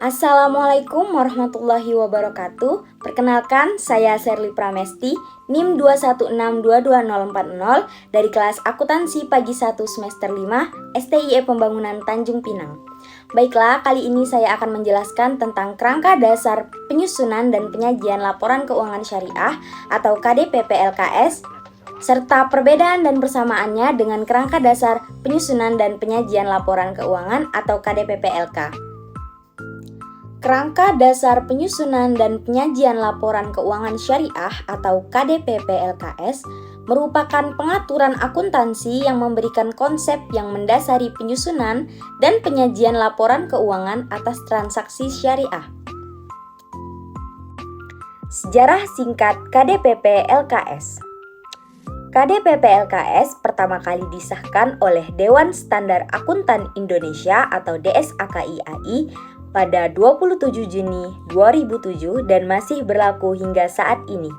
Assalamualaikum warahmatullahi wabarakatuh. Perkenalkan, saya Sherly Pramesti, NIM 216224040 dari kelas Akuntansi Pagi 1 semester 5 STIE Pembangunan Tanjung Pinang. Baiklah, kali ini saya akan menjelaskan tentang kerangka dasar penyusunan dan penyajian laporan keuangan syariah atau KDP PLKS serta perbedaan dan persamaannya dengan kerangka dasar penyusunan dan penyajian laporan keuangan atau KDP PLK. Kerangka dasar penyusunan dan penyajian laporan keuangan syariah atau KDP PLKS merupakan pengaturan akuntansi yang memberikan konsep yang mendasari penyusunan dan penyajian laporan keuangan atas transaksi syariah. Sejarah singkat KDP PLKS. KDP PLKS pertama kali disahkan oleh Dewan Standar Akuntan Indonesia atau DSAKIAI pada 27 Juni 2007 dan masih berlaku hingga saat ini.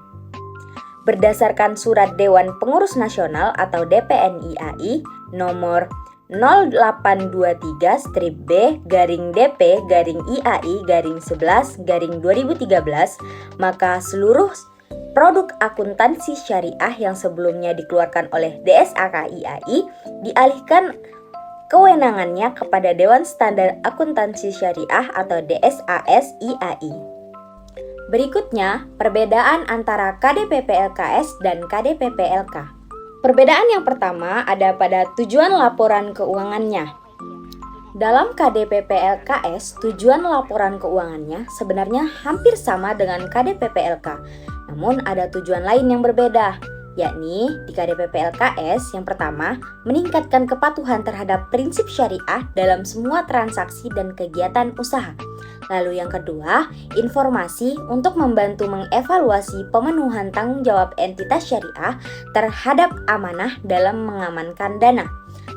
Berdasarkan Surat Dewan Pengurus Nasional atau DPNIAI nomor 0823-DP-DP-IAI-11-2013, maka seluruh produk akuntansi syariah yang sebelumnya dikeluarkan oleh DSAKIAI dialihkan kewenangannya kepada Dewan Standar Akuntansi Syariah atau DSASIAI. Berikutnya, perbedaan antara KDP PLKS dan KDP PLK. Perbedaan yang pertama ada pada tujuan laporan keuangannya. Dalam KDP PLKS, tujuan laporan keuangannya sebenarnya hampir sama dengan KDP PLK, namun ada tujuan lain yang berbeda, yakni di KDP PLKS yang pertama meningkatkan kepatuhan terhadap prinsip syariah dalam semua transaksi dan kegiatan usaha. Lalu yang kedua, informasi untuk membantu mengevaluasi pemenuhan tanggung jawab entitas syariah terhadap amanah dalam mengamankan dana.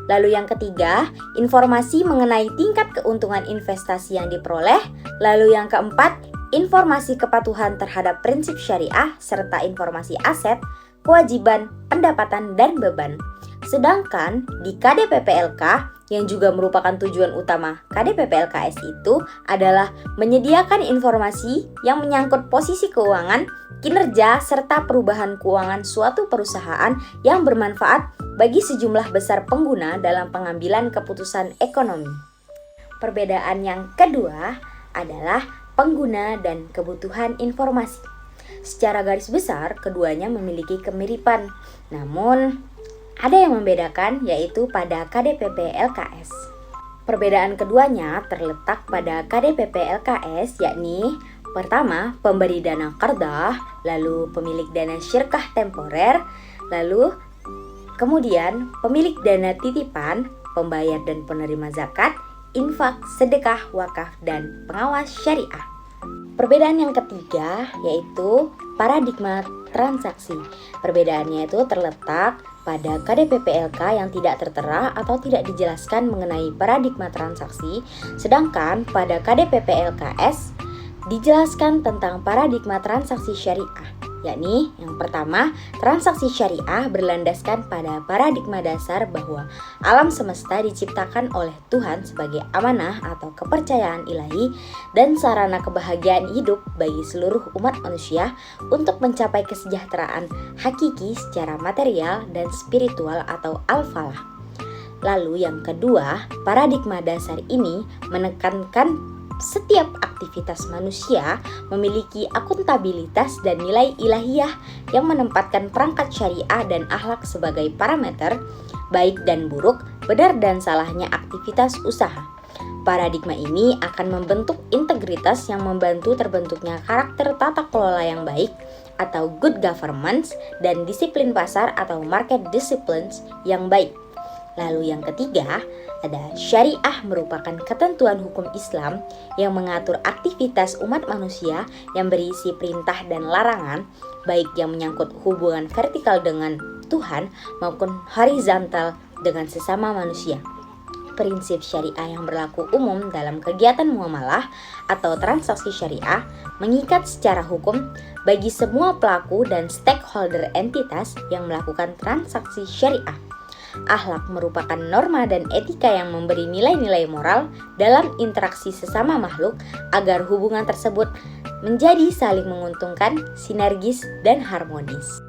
Lalu yang ketiga, informasi mengenai tingkat keuntungan investasi yang diperoleh. Lalu yang keempat, informasi kepatuhan terhadap prinsip syariah serta informasi aset, kewajiban, pendapatan, dan beban. Sedangkan di KDP PLK yang juga merupakan tujuan utama KDP PLKS itu adalah menyediakan informasi yang menyangkut posisi keuangan, kinerja, serta perubahan keuangan suatu perusahaan yang bermanfaat bagi sejumlah besar pengguna dalam pengambilan keputusan ekonomi. Perbedaan yang kedua adalah pengguna dan kebutuhan informasi. Secara garis besar, keduanya memiliki kemiripan. Namun, ada yang membedakan yaitu pada KDP PLKS. Perbedaan keduanya terletak pada KDP PLKS yakni pertama, pemberi dana qardah, lalu pemilik dana syirkah temporer, lalu kemudian pemilik dana titipan, pembayar dan penerima zakat, infak, sedekah, wakaf, dan pengawas syariah. Perbedaan yang ketiga yaitu paradigma transaksi. Perbedaannya itu terletak pada KDP PLK yang tidak tertera atau tidak dijelaskan mengenai paradigma transaksi, sedangkan pada KDP PLKS dijelaskan tentang paradigma transaksi syariah. Yakni yang pertama, transaksi syariah berlandaskan pada paradigma dasar bahwa alam semesta diciptakan oleh Tuhan sebagai amanah atau kepercayaan ilahi dan sarana kebahagiaan hidup bagi seluruh umat manusia untuk mencapai kesejahteraan hakiki secara material dan spiritual atau al-falah. Lalu yang kedua, paradigma dasar ini menekankan setiap aktivitas manusia memiliki akuntabilitas dan nilai ilahiyah yang menempatkan perangkat syariah dan akhlak sebagai parameter baik dan buruk, benar dan salahnya aktivitas usaha. Paradigma ini akan membentuk integritas yang membantu terbentuknya karakter tata kelola yang baik atau good governance dan disiplin pasar atau market disciplines yang baik. Lalu yang ketiga, ada syariah merupakan ketentuan hukum Islam yang mengatur aktivitas umat manusia yang berisi perintah dan larangan, baik yang menyangkut hubungan vertikal dengan Tuhan maupun horizontal dengan sesama manusia. Prinsip syariah yang berlaku umum dalam kegiatan muamalah atau transaksi syariah mengikat secara hukum bagi semua pelaku dan stakeholder entitas yang melakukan transaksi syariah. Akhlak merupakan norma dan etika yang memberi nilai-nilai moral dalam interaksi sesama makhluk agar hubungan tersebut menjadi saling menguntungkan, sinergis, dan harmonis.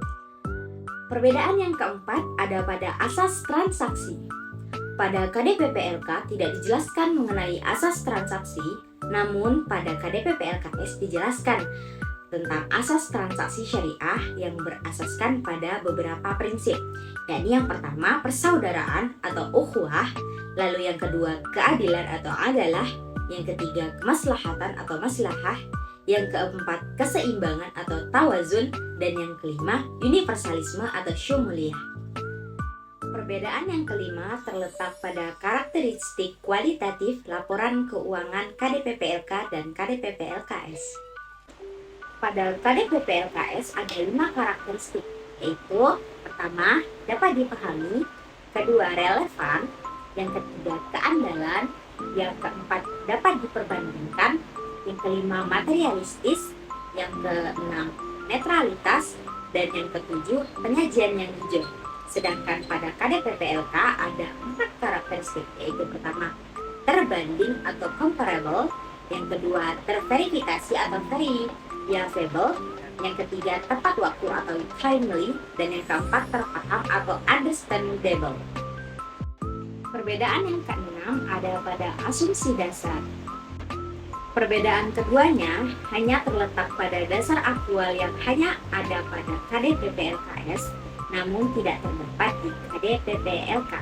Perbedaan yang keempat ada pada asas transaksi. Pada KDP-PLK tidak dijelaskan mengenai asas transaksi, namun pada KDP-PLKS dijelaskan tentang asas transaksi syariah yang berasaskan pada beberapa prinsip, yakni yang pertama persaudaraan atau ukhuwah, lalu yang kedua keadilan atau adalah, yang ketiga kemaslahatan atau maslahah, yang keempat keseimbangan atau tawazun, dan yang kelima universalisme atau syumuliyah. Perbedaan yang kelima terletak pada karakteristik kualitatif laporan keuangan KDP-PLK dan KDP-PLKS. Pada KDP-PLKS ada 5 karakteristik, yaitu pertama, dapat dipahami, kedua, relevan, yang ketiga, keandalan, yang keempat, dapat diperbandingkan, yang kelima, materialistis, yang keenam, netralitas, dan yang ketujuh, penyajian yang hijau. Sedangkan pada KDP-PLK ada 4 karakteristik, yaitu pertama, terbanding atau comparable, yang kedua, terverifikasi atau verifiable, yang ketiga, tepat waktu atau timely, dan yang keempat, terpaham atau understandable. Perbedaan yang keenam ada pada asumsi dasar. Perbedaan keduanya hanya terletak pada dasar aktual yang hanya ada pada KDP-PLKS, namun tidak terdapat di KDP-PLK.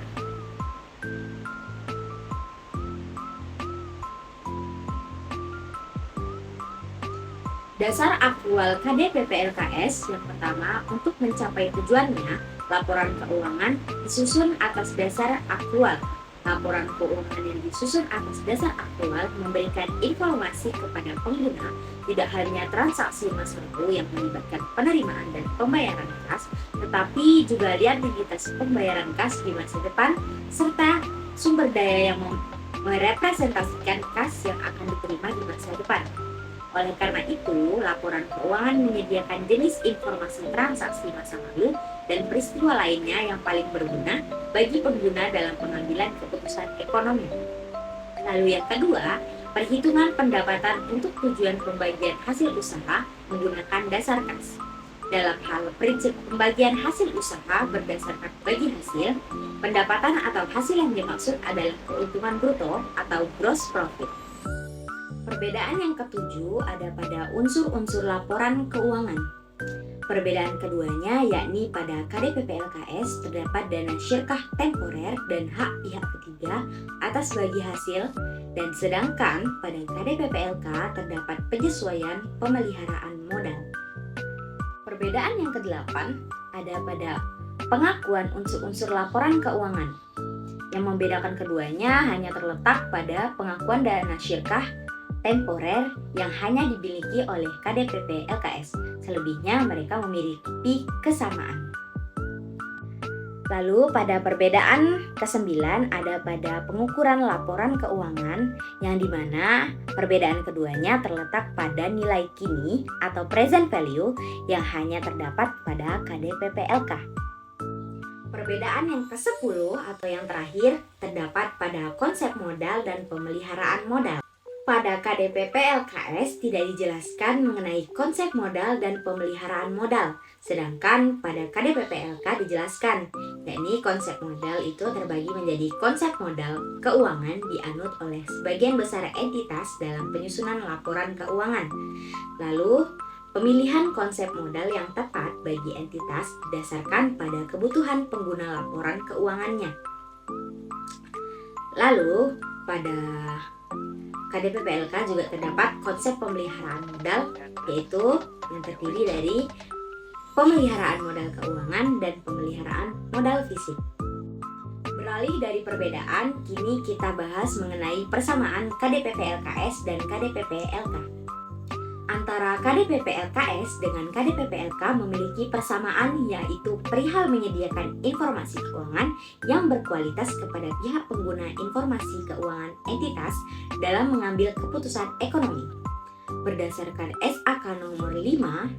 Dasar aktual KDP-PLKS yang pertama, untuk mencapai tujuannya, laporan keuangan disusun atas dasar aktual. Laporan keuangan yang disusun atas dasar aktual memberikan informasi kepada pengguna tidak hanya transaksi masa lalu yang melibatkan penerimaan dan pembayaran kas, tetapi juga liabilitas pembayaran kas di masa depan, serta sumber daya yang merepresentasikan kas yang akan diterima di masa depan. Oleh karena itu, laporan keuangan menyediakan jenis informasi transaksi masa lalu dan peristiwa lainnya yang paling berguna bagi pengguna dalam pengambilan keputusan ekonomi. Lalu yang kedua, perhitungan pendapatan untuk tujuan pembagian hasil usaha menggunakan dasar kas. Dalam hal prinsip pembagian hasil usaha berdasarkan bagi hasil, pendapatan atau hasil yang dimaksud adalah keuntungan bruto atau gross profit. Perbedaan yang ketujuh ada pada unsur-unsur laporan keuangan. Perbedaan keduanya yakni pada KDP-PLKS terdapat dana syirkah temporer dan hak pihak ketiga atas bagi hasil, dan sedangkan pada KDP-PLK terdapat penyesuaian pemeliharaan modal. Perbedaan yang kedelapan ada pada pengakuan unsur-unsur laporan keuangan. Yang membedakan keduanya hanya terletak pada pengakuan dana syirkah temporer yang hanya dimiliki oleh KDP-PLKS. Selebihnya mereka memiliki kesamaan. Lalu pada perbedaan ke-9 ada pada pengukuran laporan keuangan, yang dimana perbedaan keduanya terletak pada nilai kini atau present value yang hanya terdapat pada KDP-PLK. Perbedaan yang ke-10 atau yang terakhir terdapat pada konsep modal dan pemeliharaan modal. Pada KDP-PLKS tidak dijelaskan mengenai konsep modal dan pemeliharaan modal, sedangkan pada KDP-PLK dijelaskan, yakni konsep modal itu terbagi menjadi konsep modal keuangan dianut oleh sebagian besar entitas dalam penyusunan laporan keuangan. Lalu, pemilihan konsep modal yang tepat bagi entitas didasarkan pada kebutuhan pengguna laporan keuangannya. Lalu, pada KDP-PLK juga terdapat konsep pemeliharaan modal, yaitu yang terdiri dari pemeliharaan modal keuangan dan pemeliharaan modal fisik. Beralih dari perbedaan, kini kita bahas mengenai persamaan KDP-PLKS dan KDP-PLK. Antara KDP-PLKS dengan KDP-PLK memiliki persamaan, yaitu perihal menyediakan informasi keuangan yang berkualitas kepada pihak pengguna informasi keuangan entitas dalam mengambil keputusan ekonomi. Berdasarkan SAK nomor 5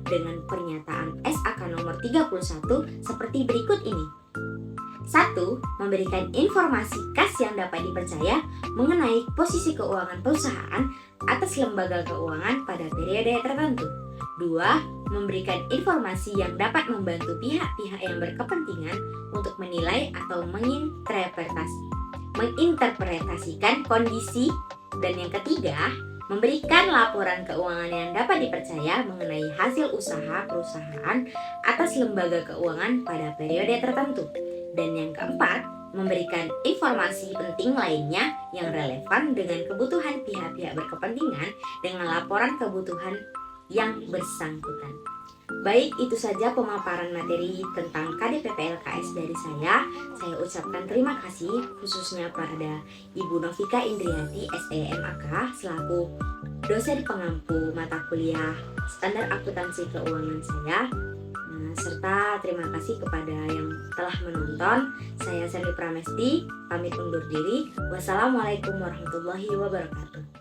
dengan pernyataan SAK nomor 31 seperti berikut ini. 1. Memberikan informasi kas yang dapat dipercaya mengenai posisi keuangan perusahaan atas lembaga keuangan pada periode tertentu. 2. Memberikan informasi yang dapat membantu pihak-pihak yang berkepentingan untuk menilai atau menginterpretasikan kondisi. Dan yang ketiga, memberikan laporan keuangan yang dapat dipercaya mengenai hasil usaha perusahaan atas lembaga keuangan pada periode tertentu. Dan yang keempat, memberikan informasi penting lainnya yang relevan dengan kebutuhan pihak-pihak berkepentingan dengan laporan kebutuhan yang bersangkutan. Baik, itu saja pemaparan materi tentang KDP PLKS dari saya. Saya ucapkan terima kasih khususnya pada Ibu Novika Indriati SEMAK selaku dosen pengampu mata kuliah Standar Akuntansi Keuangan saya. Serta terima kasih kepada yang telah menonton. Saya Sandy Pramesti, pamit undur diri. Wassalamualaikum warahmatullahi wabarakatuh.